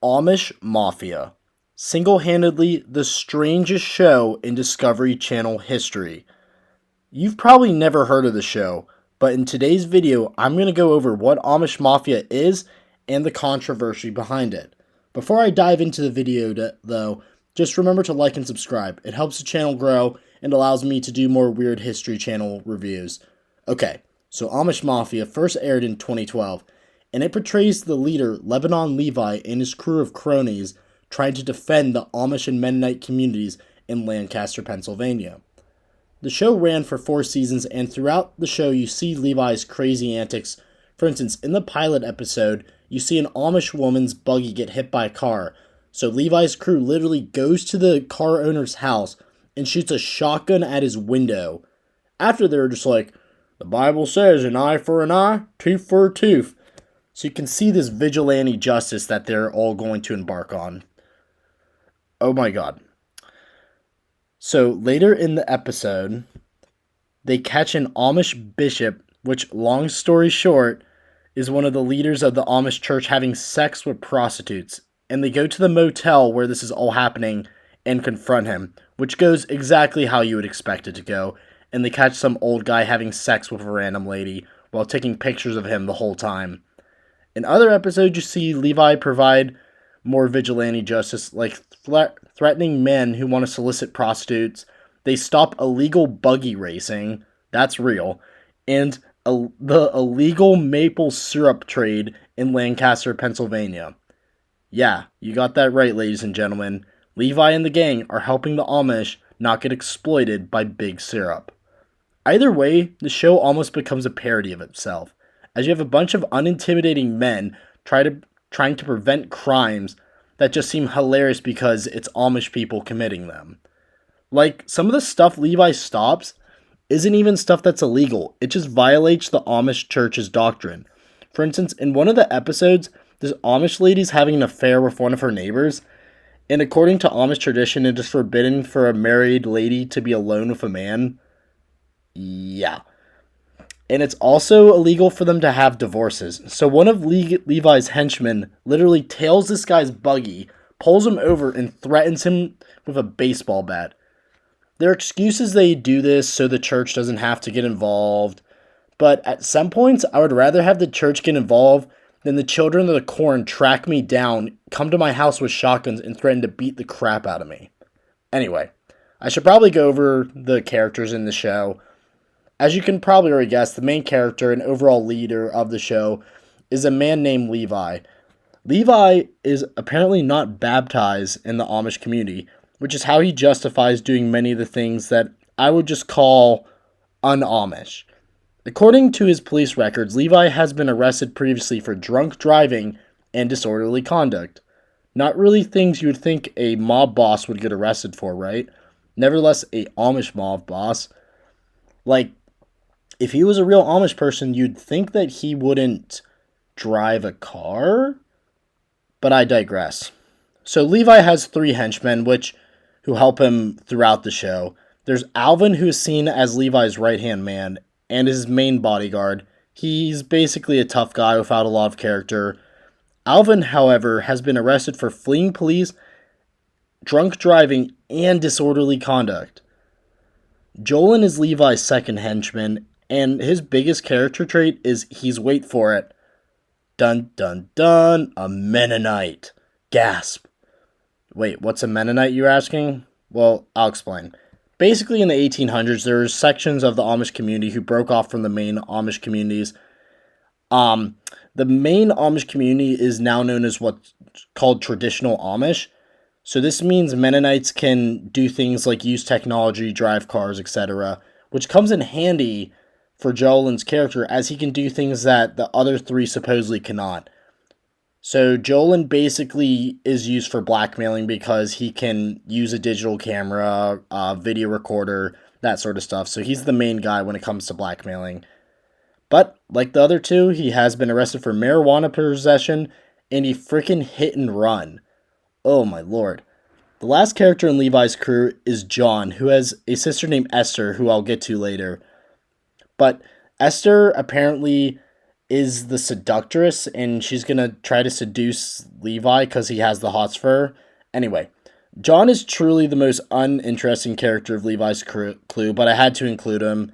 Amish Mafia. Single-handedly the strangest show in Discovery Channel history. You've probably never heard of the show, but in today's video, I'm going to go over what Amish Mafia is and the controversy behind it. Before I dive into the video, though, just remember to like and subscribe. It helps the channel grow and allows me to do more Weird History Channel reviews. Okay, so Amish Mafia first aired in 2012, and it portrays the leader, Lebanon Levi, and his crew of cronies trying to defend the Amish and Mennonite communities in Lancaster, Pennsylvania. The show ran for 4 seasons, and throughout the show you see Levi's crazy antics. For instance, in the pilot episode, you see an Amish woman's buggy get hit by a car, so Levi's crew literally goes to the car owner's house and shoots a shotgun at his window. After they're just like, the Bible says an eye for an eye, tooth for a tooth. So you can see this vigilante justice that they're all going to embark on. Oh my god. So later in the episode, they catch an Amish bishop, which, long story short, is one of the leaders of the Amish church having sex with prostitutes. And they go to the motel where this is all happening and confront him, which goes exactly how you would expect it to go. And they catch some old guy having sex with a random lady while taking pictures of him the whole time. In other episodes, you see Levi provide more vigilante justice, like threatening men who want to solicit prostitutes. They stop illegal buggy racing, that's real, and the illegal maple syrup trade in Lancaster, Pennsylvania. Yeah, you got that right, ladies and gentlemen. Levi and the gang are helping the Amish not get exploited by big syrup. Either way, the show almost becomes a parody of itself, as you have a bunch of unintimidating men trying to prevent crimes that just seem hilarious because it's Amish people committing them. Like, some of the stuff Levi stops isn't even stuff that's illegal. It just violates the Amish church's doctrine. For instance, in one of the episodes, this Amish lady's having an affair with one of her neighbors, and according to Amish tradition, it is forbidden for a married lady to be alone with a man. Yeah. And it's also illegal for them to have divorces. So one of Levi's henchmen literally tails this guy's buggy, pulls him over, and threatens him with a baseball bat. Their excuse is they do this so the church doesn't have to get involved. But at some points, I would rather have the church get involved than the children of the corn track me down, come to my house with shotguns, and threaten to beat the crap out of me. Anyway, I should probably go over the characters in the show. As you can probably already guess, the main character and overall leader of the show is a man named Levi. Levi is apparently not baptized in the Amish community, which is how he justifies doing many of the things that I would just call un-Amish. According to his police records, Levi has been arrested previously for drunk driving and disorderly conduct. Not really things you would think a mob boss would get arrested for, right? Nevertheless, a Amish mob boss. Like, if he was a real Amish person, you'd think that he wouldn't drive a car? But I digress. So Levi has 3 henchmen, who help him throughout the show. There's Alvin, who is seen as Levi's right-hand man, and his main bodyguard. He's basically a tough guy without a lot of character. Alvin, however, has been arrested for fleeing police, drunk driving, and disorderly conduct. Jolan is Levi's second henchman, and his biggest character trait is he's, wait for it, dun dun dun, a Mennonite. Gasp. Wait, what's a Mennonite, you're asking? Well, I'll explain. Basically, in the 1800s, there were sections of the Amish community who broke off from the main Amish communities. The main Amish community is now known as what's called traditional Amish. So this means Mennonites can do things like use technology, drive cars, etc., which comes in handy for Jolan's character, as he can do things that the other 3 supposedly cannot. So Jolan basically is used for blackmailing because he can use a digital camera, video recorder, that sort of stuff. So he's the main guy when it comes to blackmailing. But, like the other 2, he has been arrested for marijuana possession and a freaking hit and run. Oh my lord. The last character in Levi's crew is John, who has a sister named Esther, who I'll get to later. But Esther apparently is the seductress, and she's gonna try to seduce Levi because he has the hots for her. Anyway, John is truly the most uninteresting character of Levi's clue, but I had to include him.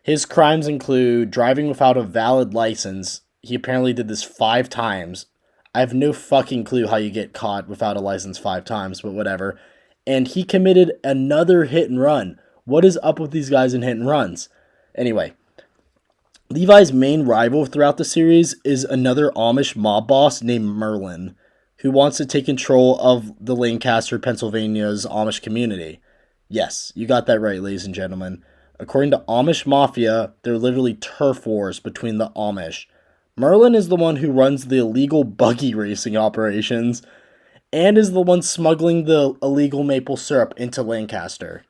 His crimes include driving without a valid license. He apparently did this 5 times. I have no fucking clue how you get caught without a license 5 times, but whatever. And he committed another hit and run. What is up with these guys in hit and runs? Anyway, Levi's main rival throughout the series is another Amish mob boss named Merlin, who wants to take control of the Lancaster, Pennsylvania's Amish community. Yes, you got that right, ladies and gentlemen. According to Amish Mafia, they're literally turf wars between the Amish. Merlin is the one who runs the illegal buggy racing operations and is the one smuggling the illegal maple syrup into Lancaster.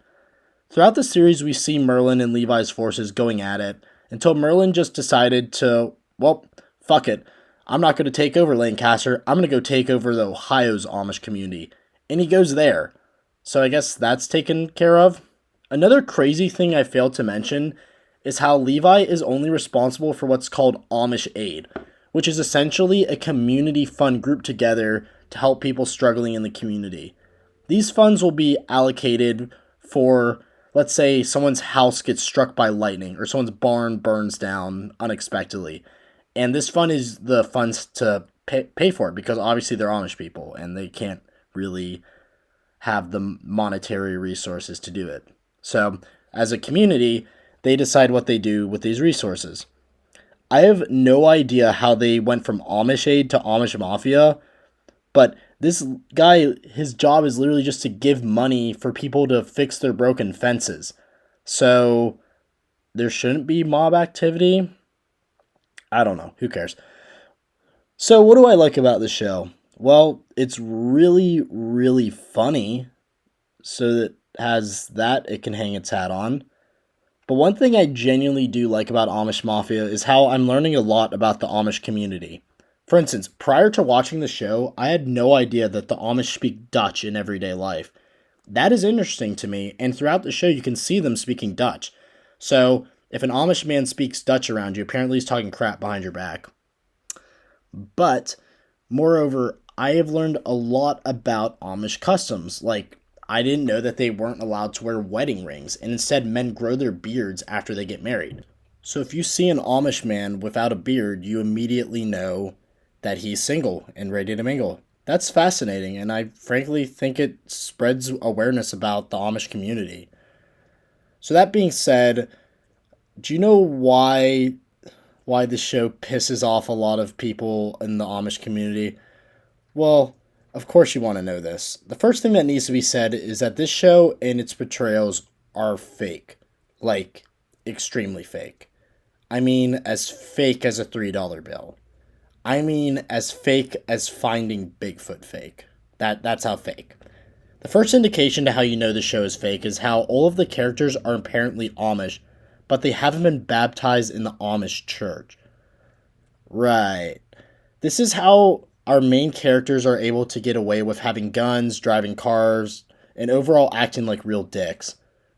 Throughout the series, we see Merlin and Levi's forces going at it until Merlin just decided to, well, fuck it. I'm not going to take over Lancaster. I'm going to go take over the Ohio's Amish community. And he goes there. So I guess that's taken care of. Another crazy thing I failed to mention is how Levi is only responsible for what's called Amish Aid, which is essentially a community fund grouped together to help people struggling in the community. These funds will be allocated for, let's say, someone's house gets struck by lightning or someone's barn burns down unexpectedly. And this fund is the funds to pay for it because obviously they're Amish people and they can't really have the monetary resources to do it. So, as a community, they decide what they do with these resources. I have no idea how they went from Amish Aid to Amish Mafia, but this guy, his job is literally just to give money for people to fix their broken fences. So, there shouldn't be mob activity. I don't know. Who cares? So, what do I like about the show? Well, it's really, really funny. So that has that it can hang its hat on. But one thing I genuinely do like about Amish Mafia is how I'm learning a lot about the Amish community. For instance, prior to watching the show, I had no idea that the Amish speak Dutch in everyday life. That is interesting to me, and throughout the show you can see them speaking Dutch. So, if an Amish man speaks Dutch around you, apparently he's talking crap behind your back. But, moreover, I have learned a lot about Amish customs. Like, I didn't know that they weren't allowed to wear wedding rings, and instead men grow their beards after they get married. So if you see an Amish man without a beard, you immediately know that he's single and ready to mingle. That's fascinating, and I frankly think it spreads awareness about the Amish community. So that being said, do you know why this show pisses off a lot of people in the Amish community? Well, of course you want to know this. The first thing that needs to be said is that this show and its portrayals are fake. Like, extremely fake. I mean, as fake as a $3 bill. I mean, as fake as finding Bigfoot fake. That's how fake. The first indication to how you know the show is fake is how all of the characters are apparently Amish, but they haven't been baptized in the Amish church. Right. This is how our main characters are able to get away with having guns, driving cars, and overall acting like real dicks.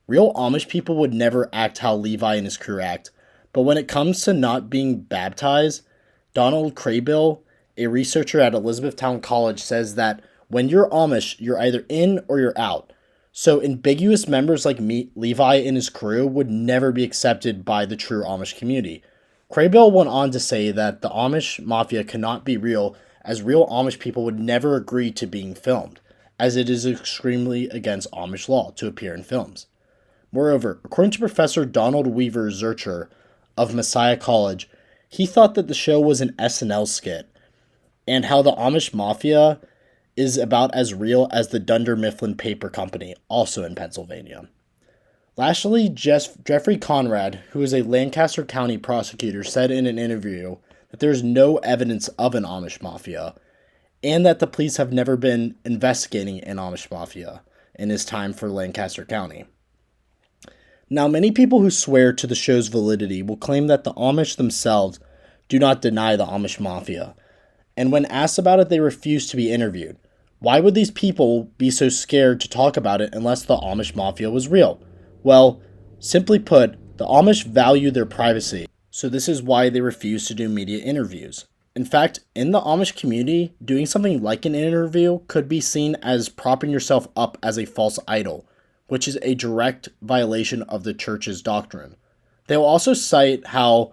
Real Amish people would never act how Levi and his crew act, but when it comes to not being baptized, Donald Craybill, a researcher at Elizabethtown College, says that when you're Amish, you're either in or you're out. So ambiguous members like Levi and his crew would never be accepted by the true Amish community. Craybill went on to say that the Amish Mafia cannot be real, as real Amish people would never agree to being filmed, as it is extremely against Amish law to appear in films. Moreover, according to Professor Donald Weaver Zurcher of Messiah College, he thought that the show was an SNL skit, and how the Amish Mafia is about as real as the Dunder Mifflin Paper Company, also in Pennsylvania. Lastly, Jeffrey Conrad, who is a Lancaster County prosecutor, said in an interview that there is no evidence of an Amish Mafia, and that the police have never been investigating an Amish Mafia in his time for Lancaster County. Now, many people who swear to the show's validity will claim that the Amish themselves do not deny the Amish Mafia, and when asked about it, they refuse to be interviewed. Why would these people be so scared to talk about it unless the Amish Mafia was real? Well, simply put, the Amish value their privacy. So this is why they refuse to do media interviews. In fact, in the Amish community, doing something like an interview could be seen as propping yourself up as a false idol, which is a direct violation of the church's doctrine. They will also cite how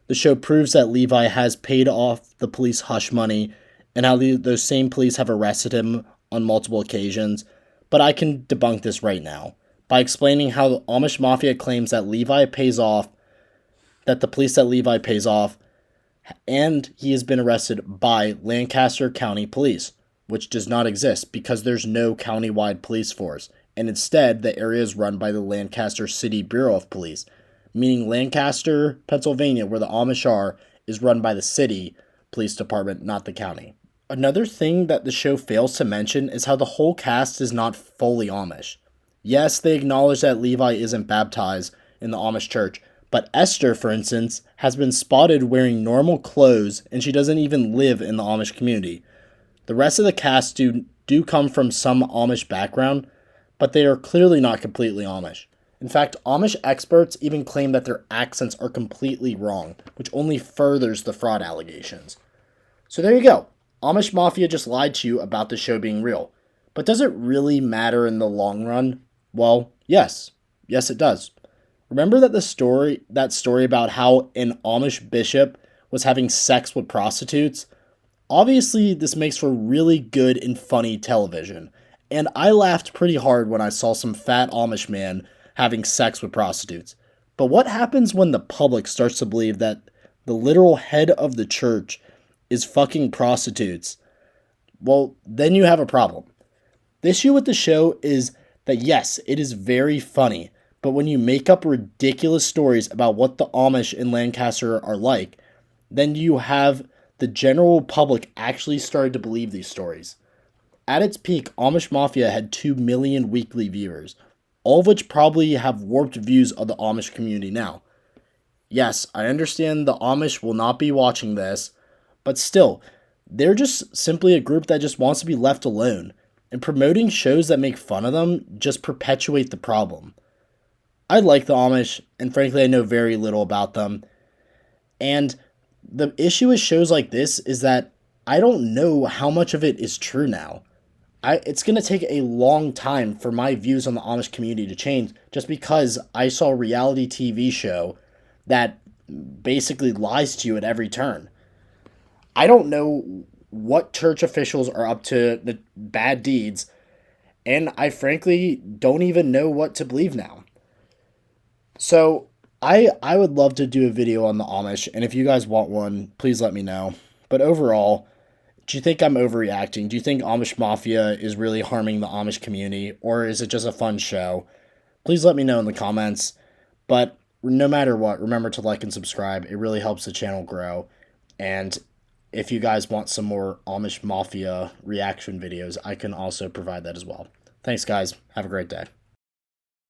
the show proves that Levi has paid off the police hush money and how those same police have arrested him on multiple occasions, but I can debunk this right now by explaining how the Amish Mafia claims that the police that Levi pays off, and he has been arrested by Lancaster County Police, which does not exist because there's no county-wide police force, and instead the area is run by the Lancaster City Bureau of Police, meaning Lancaster, Pennsylvania, where the Amish are, is run by the city police department, not the county. Another thing that the show fails to mention is how the whole cast is not fully Amish. Yes, they acknowledge that Levi isn't baptized in the Amish church, but Esther, for instance, has been spotted wearing normal clothes and she doesn't even live in the Amish community. The rest of the cast do come from some Amish background, but they are clearly not completely Amish. In fact, Amish experts even claim that their accents are completely wrong, which only furthers the fraud allegations. So there you go. Amish Mafia just lied to you about the show being real. But does it really matter in the long run? Well, yes. Yes, it does. Remember that story about how an Amish bishop was having sex with prostitutes? Obviously, this makes for really good and funny television. And I laughed pretty hard when I saw some fat Amish man having sex with prostitutes. But what happens when the public starts to believe that the literal head of the church is fucking prostitutes? Well, then you have a problem. The issue with the show is that yes, it is very funny, but when you make up ridiculous stories about what the Amish in Lancaster are like, then you have the general public actually started to believe these stories. At its peak, Amish Mafia had 2 million weekly viewers, all of which probably have warped views of the Amish community now. Yes, I understand the Amish will not be watching this, but still, they're just simply a group that just wants to be left alone, and promoting shows that make fun of them just perpetuate the problem. I like the Amish, and frankly I know very little about them, and the issue with shows like this is that I don't know how much of it is true now. It's going to take a long time for my views on the Amish community to change just because I saw a reality TV show that basically lies to you at every turn. I don't know what church officials are up to the bad deeds, and I frankly don't even know what to believe now. So I would love to do a video on the Amish, and if you guys want one, please let me know. But overall, do you think I'm overreacting? Do you think Amish Mafia is really harming the Amish community, or is it just a fun show? Please let me know in the comments. But no matter what, remember to like and subscribe. It really helps the channel grow. And if you guys want some more Amish Mafia reaction videos, I can also provide that as well. Thanks, guys. Have a great day.